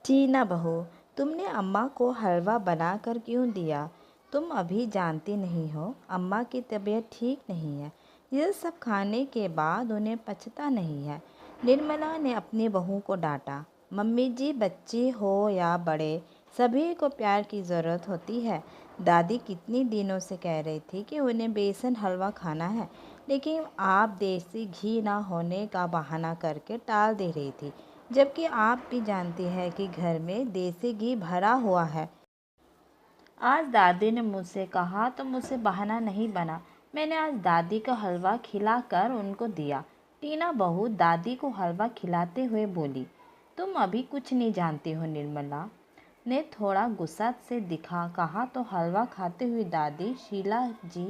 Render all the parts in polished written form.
टीना बहू, तुमने अम्मा को हलवा बनाकर क्यों दिया? तुम अभी जानती नहीं हो अम्मा की तबीयत ठीक नहीं है। यह सब खाने के बाद उन्हें पचता नहीं है। निर्मला ने अपनी बहू को डांटा। मम्मी जी, बच्चे हो या बड़े, सभी को प्यार की ज़रूरत होती है। दादी कितनी दिनों से कह रही थी कि उन्हें बेसन हलवा खाना है, लेकिन आप देसी घी ना होने का बहाना करके टाल दे रही थी, जबकि आप भी जानती हैं कि घर में देसी घी भरा हुआ है। आज दादी ने मुझसे कहा तो मुझसे बहाना नहीं बना। मैंने आज दादी को हलवा खिलाकर उनको दिया। टीना बहू दादी को हलवा खिलाते हुए बोली। तुम अभी कुछ नहीं जानती हो, निर्मला ने थोड़ा गुस्सा से दिखा कहा तो हलवा खाते हुए दादी शीला जी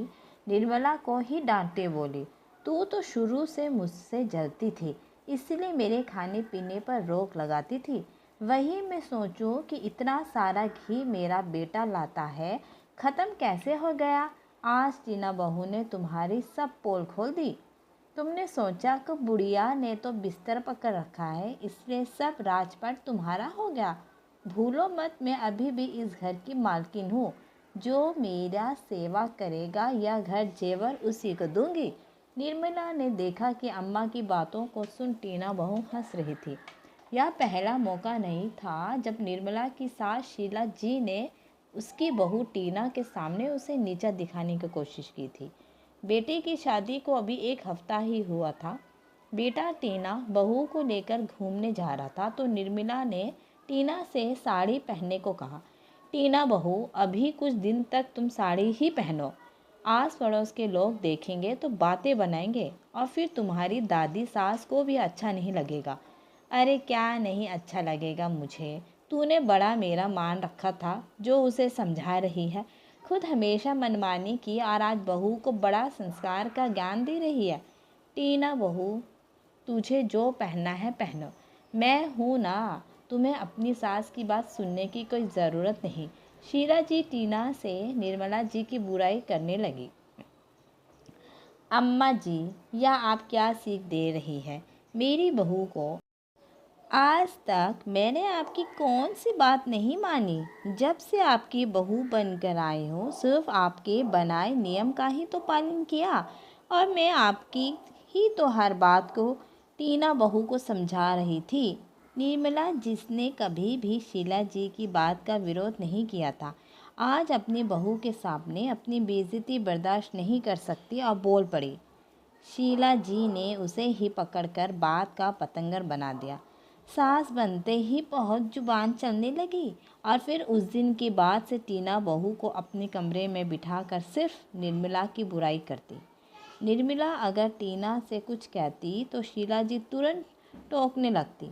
निर्मला को ही डांटे बोली। तू तो शुरू से मुझसे जलती थी, इसलिए मेरे खाने पीने पर रोक लगाती थी। वही मैं सोचूं कि इतना सारा घी मेरा बेटा लाता है, ख़त्म कैसे हो गया। आज टीना बहू ने तुम्हारी सब पोल खोल दी। तुमने सोचा कि बुढ़िया ने तो बिस्तर पकड़ रखा है, इसलिए सब राजपाट तुम्हारा हो गया। भूलो मत, मैं अभी भी इस घर की मालकिन हूँ। जो मेरा सेवा करेगा या घर जेवर उसी को दूंगी। निर्मला ने देखा कि अम्मा की बातों को सुन टीना बहू हंस रही थी। यह पहला मौका नहीं था जब निर्मला की सास शीला जी ने उसकी बहू टीना के सामने उसे नीचा दिखाने की कोशिश की थी। बेटे की शादी को अभी एक हफ्ता ही हुआ था। बेटा टीना बहू को लेकर घूमने जा रहा था तो निर्मला ने टीना से साड़ी पहनने को कहा। टीना बहू, अभी कुछ दिन तक तुम साड़ी ही पहनो। आस पड़ोस के लोग देखेंगे तो बातें बनाएंगे और फिर तुम्हारी दादी सास को भी अच्छा नहीं लगेगा। अरे क्या नहीं अच्छा लगेगा मुझे? तूने बड़ा मेरा मान रखा था जो उसे समझा रही है। खुद हमेशा मनमानी की और आज बहू को बड़ा संस्कार का ज्ञान दे रही है। टीना बहू, तुझे जो पहनना है पहनो, मैं हूँ ना। तुम्हें अपनी सास की बात सुनने की कोई ज़रूरत नहीं। शीला जी टीना से निर्मला जी की बुराई करने लगी। अम्मा जी, यह आप क्या सीख दे रही है मेरी बहू को? आज तक मैंने आपकी कौन सी बात नहीं मानी। जब से आपकी बहू बनकर आई हूँ, सिर्फ आपके बनाए नियम का ही तो पालन किया, और मैं आपकी ही तो हर बात को टीना बहू को समझा रही थी। निर्मला, जिसने कभी भी शीला जी की बात का विरोध नहीं किया था, आज अपनी बहू के सामने अपनी बेइज्जती बर्दाश्त नहीं कर सकती और बोल पड़ी। शीला जी ने उसे ही पकड़कर बात का पतंगर बना दिया। सास बनते ही बहुत जुबान चलने लगी और फिर उस दिन के बाद से टीना बहू को अपने कमरे में बिठाकर सिर्फ निर्मला की बुराई करती। निर्मला अगर टीना से कुछ कहती तो शीला जी तुरंत टोकने लगती।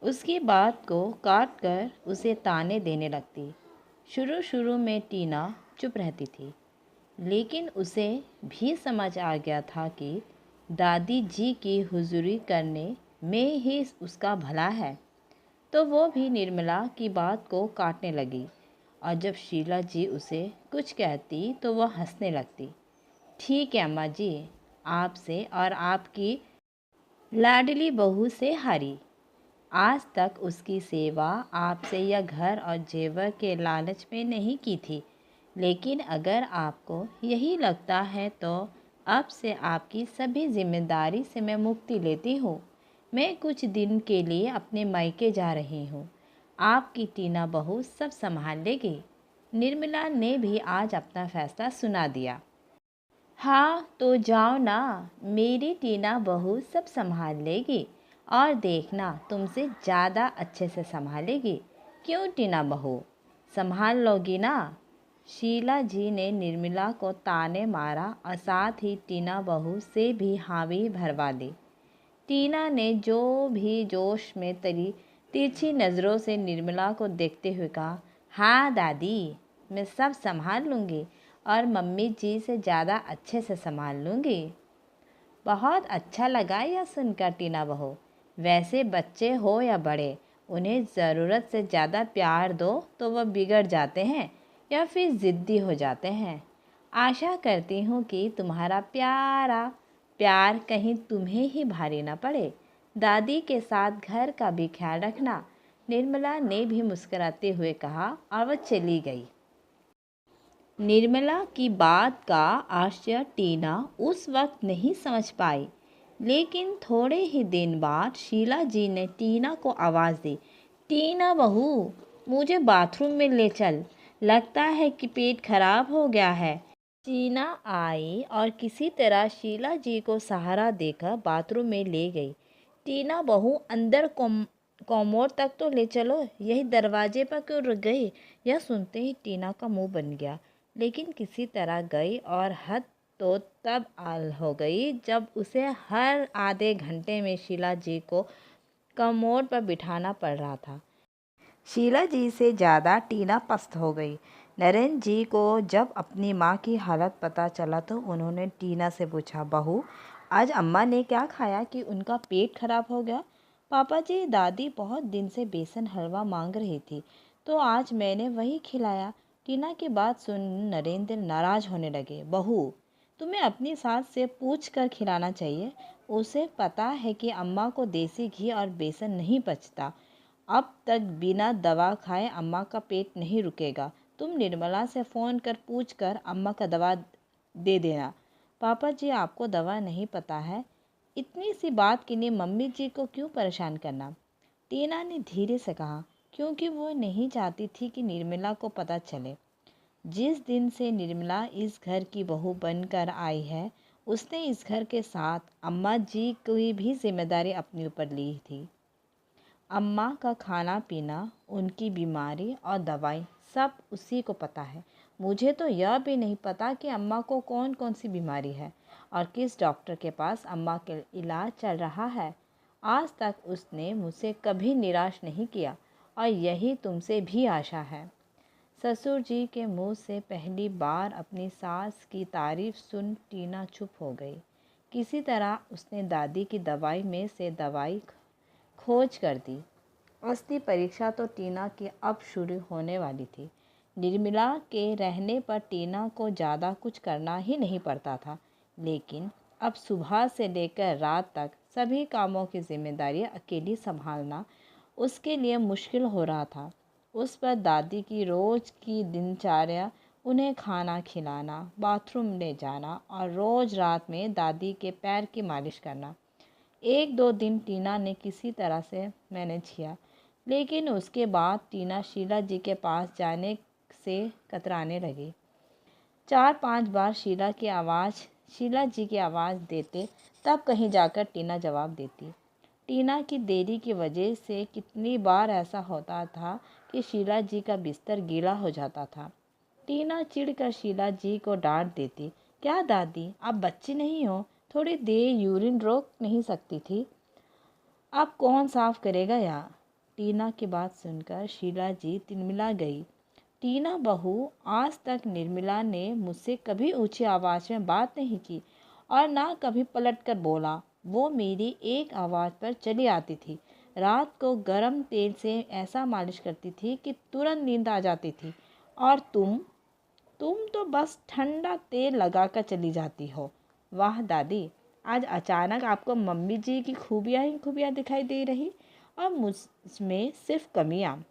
उसकी बात को काट कर उसे ताने देने लगती। शुरू शुरू में टीना चुप रहती थी, लेकिन उसे भी समझ आ गया था कि दादी जी की हुजूरी करने में ही उसका भला है। तो वो भी निर्मला की बात को काटने लगी और जब शीला जी उसे कुछ कहती तो वह हंसने लगती। ठीक है अम्मा जी, आपसे और आपकी लाडली बहू से हारी। आज तक उसकी सेवा आपसे या घर और जेवर के लालच में नहीं की थी, लेकिन अगर आपको यही लगता है तो अब से आपकी सभी जिम्मेदारी से मैं मुक्ति लेती हूँ। मैं कुछ दिन के लिए अपने मायके जा रही हूँ। आपकी टीना बहू सब संभाल लेगी। निर्मला ने भी आज अपना फैसला सुना दिया। हाँ तो जाओ ना, मेरी टीना बहू सब संभाल लेगी और देखना तुमसे ज़्यादा अच्छे से संभालेगी। क्यों टीना बहू, संभाल लोगी ना? शीला जी ने निर्मला को ताने मारा और साथ ही टीना बहू से भी हामी भरवा दी। टीना ने जो भी जोश में तिरछी नज़रों से निर्मला को देखते हुए कहा, हाँ दादी, मैं सब संभाल लूँगी और मम्मी जी से ज़्यादा अच्छे से संभाल लूँगी। बहुत अच्छा लगा यह सुनकर टीना बहू। वैसे बच्चे हो या बड़े, उन्हें ज़रूरत से ज़्यादा प्यार दो तो वह बिगड़ जाते हैं या फिर ज़िद्दी हो जाते हैं। आशा करती हूँ कि तुम्हारा प्यारा प्यार कहीं तुम्हें ही भारी ना पड़े। दादी के साथ घर का भी ख्याल रखना। निर्मला ने भी मुस्कुराते हुए कहा और वह चली गई। निर्मला की बात का आश्चर्य टीना उस वक्त नहीं समझ पाई, लेकिन थोड़े ही दिन बाद शीला जी ने टीना को आवाज़ दी, टीना बहू, मुझे बाथरूम में ले चल, लगता है कि पेट खराब हो गया है। टीना आई और किसी तरह शीला जी को सहारा देकर बाथरूम में ले गई। टीना बहू, अंदर कोमोड तक तो ले चलो, यही दरवाजे पर क्यों रुक गई? यह सुनते ही टीना का मुंह बन गया, लेकिन किसी तरह गई और हद तो तब आल हो गई जब उसे हर आधे घंटे में शीला जी को कमोड पर बिठाना पड़ रहा था। शीला जी से ज़्यादा टीना पस्त हो गई। नरेंद्र जी को जब अपनी माँ की हालत पता चला तो उन्होंने टीना से पूछा, बहू, आज अम्मा ने क्या खाया कि उनका पेट खराब हो गया? पापा जी, दादी बहुत दिन से बेसन हलवा मांग रही थी, तो आज मैंने वही खिलाया। टीना की बात सुन नरेंद्र नाराज होने लगे। बहू, तुम्हें अपनी सास से पूछ कर खिलाना चाहिए, उसे पता है कि अम्मा को देसी घी और बेसन नहीं पचता। अब तक बिना दवा खाए अम्मा का पेट नहीं रुकेगा। तुम निर्मला से फ़ोन कर पूछ कर अम्मा का दवा दे देना। पापा जी, आपको दवा नहीं पता है, इतनी सी बात के लिए मम्मी जी को क्यों परेशान करना? टीना ने धीरे से कहा, क्योंकि वो नहीं चाहती थी कि निर्मला को पता चले। जिस दिन से निर्मला इस घर की बहू बनकर आई है, उसने इस घर के साथ अम्मा जी की भी जिम्मेदारी अपने ऊपर ली थी। अम्मा का खाना पीना, उनकी बीमारी और दवाई सब उसी को पता है। मुझे तो यह भी नहीं पता कि अम्मा को कौन कौन सी बीमारी है और किस डॉक्टर के पास अम्मा के इलाज चल रहा है। आज तक उसने मुझसे कभी निराश नहीं किया और यही तुमसे भी आशा है। ससुर जी के मुंह से पहली बार अपनी सास की तारीफ सुन टीना चुप हो गई। किसी तरह उसने दादी की दवाई में से दवाई खोज कर दी। असली परीक्षा तो टीना की अब शुरू होने वाली थी। निर्मला के रहने पर टीना को ज़्यादा कुछ करना ही नहीं पड़ता था, लेकिन अब सुबह से लेकर रात तक सभी कामों की जिम्मेदारी अकेली संभालना उसके लिए मुश्किल हो रहा था। उस पर दादी की रोज़ की दिनचर्या, उन्हें खाना खिलाना, बाथरूम ले जाना और रोज़ रात में दादी के पैर की मालिश करना। एक दो दिन टीना ने किसी तरह से मैनेज किया, लेकिन उसके बाद टीना शीला जी के पास जाने से कतराने लगी। 4-5 बार शीला जी की आवाज़ देते, तब कहीं जाकर टीना जवाब देती। टीना की देरी की वजह से कितनी बार ऐसा होता था कि शीला जी का बिस्तर गीला हो जाता था। टीना चिढ़कर शीला जी को डांट देती, क्या दादी, आप बच्ची नहीं हो, थोड़ी देर यूरिन रोक नहीं सकती थी? अब कौन साफ करेगा यहाँ? टीना की बात सुनकर शीला जी तिलमिला गई। टीना बहू, आज तक निर्मला ने मुझसे कभी ऊंची आवाज़ में बात नहीं की और ना कभी पलट कर बोला। वो मेरी एक आवाज़ पर चली आती थी। रात को गर्म तेल से ऐसा मालिश करती थी कि तुरंत नींद आ जाती थी। और तुम तो बस ठंडा तेल लगाकर चली जाती हो। वाह दादी, आज अचानक आपको मम्मी जी की खूबियाँ ही खूबियाँ दिखाई दे रही और मुझ में सिर्फ कमियाँ।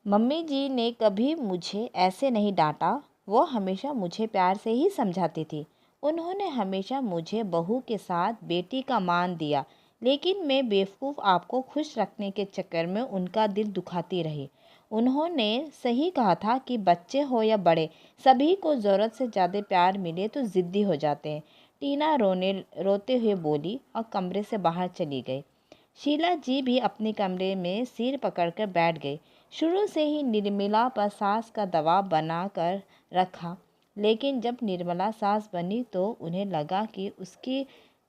मम्मी जी ने कभी मुझे ऐसे नहीं डांटा, वो हमेशा मुझे प्यार से ही समझाती थी। उन्होंने हमेशा मुझे बहू के साथ बेटी का मान दिया, लेकिन मैं बेवकूफ़ आपको खुश रखने के चक्कर में उनका दिल दुखाती रही। उन्होंने सही कहा था कि बच्चे हो या बड़े, सभी को ज़रूरत से ज़्यादा प्यार मिले तो ज़िद्दी हो जाते हैं। टीना रोते हुए बोली और कमरे से बाहर चली गई। शीला जी भी अपने कमरे में सिर पकड़कर बैठ गई। शुरू से ही निर्मला पर सास का दबाव बना कर रखा, लेकिन जब निर्मला सास बनी तो उन्हें लगा कि उसकी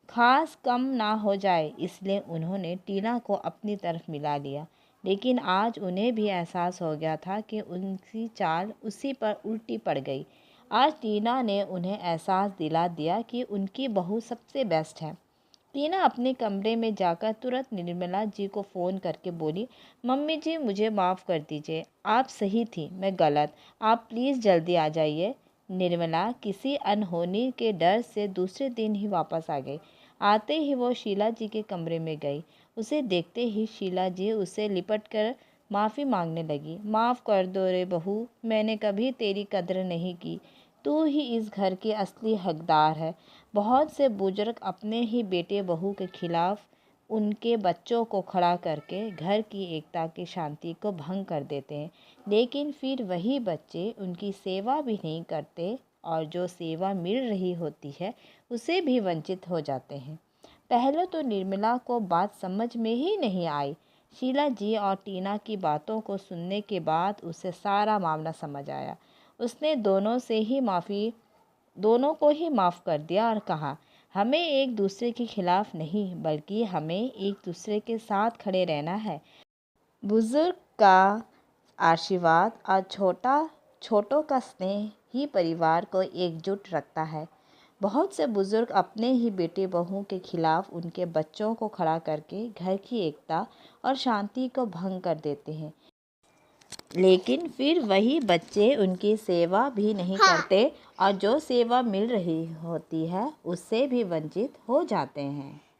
खास कम ना हो जाए, इसलिए उन्होंने टीना को अपनी तरफ मिला लिया। लेकिन आज उन्हें भी एहसास हो गया था कि उनकी चाल उसी पर उल्टी पड़ गई। आज टीना ने उन्हें एहसास दिला दिया कि उनकी बहू सबसे बेस्ट है। टीना अपने कमरे में जाकर तुरंत निर्मला जी को फ़ोन करके बोली, मम्मी जी, मुझे माफ़ कर दीजिए, आप सही थी, मैं गलत, आप प्लीज़ जल्दी आ जाइए। निर्मला किसी अनहोनी के डर से दूसरे दिन ही वापस आ गई। आते ही वो शीला जी के कमरे में गई उसे देखते ही शीला जी उसे लिपट कर माफ़ी मांगने लगी। माफ़ कर दो रे बहू, मैंने कभी तेरी कद्र नहीं की। तू ही इस घर की असली हकदार है। बहुत से बुजुर्ग अपने ही बेटे बहू के खिलाफ उनके बच्चों को खड़ा करके घर की एकता की शांति को भंग कर देते हैं, लेकिन फिर वही बच्चे उनकी सेवा भी नहीं करते और जो सेवा मिल रही होती है उसे भी वंचित हो जाते हैं। पहले तो निर्मला को बात समझ में ही नहीं आई। शीला जी और टीना की बातों को सुनने के बाद उसे सारा मामला समझ आया। उसने दोनों को ही माफ़ कर दिया और कहा, हमें एक दूसरे के खिलाफ नहीं बल्कि हमें एक दूसरे के साथ खड़े रहना है। बुजुर्ग का आशीर्वाद और छोटों का स्नेह ही परिवार को एकजुट रखता है। बहुत से बुजुर्ग अपने ही बेटे बहू के खिलाफ उनके बच्चों को खड़ा करके घर की एकता और शांति को भंग कर देते हैं, लेकिन फिर वही बच्चे उनकी सेवा भी नहीं करते और जो सेवा मिल रही होती है उससे भी वंचित हो जाते हैं।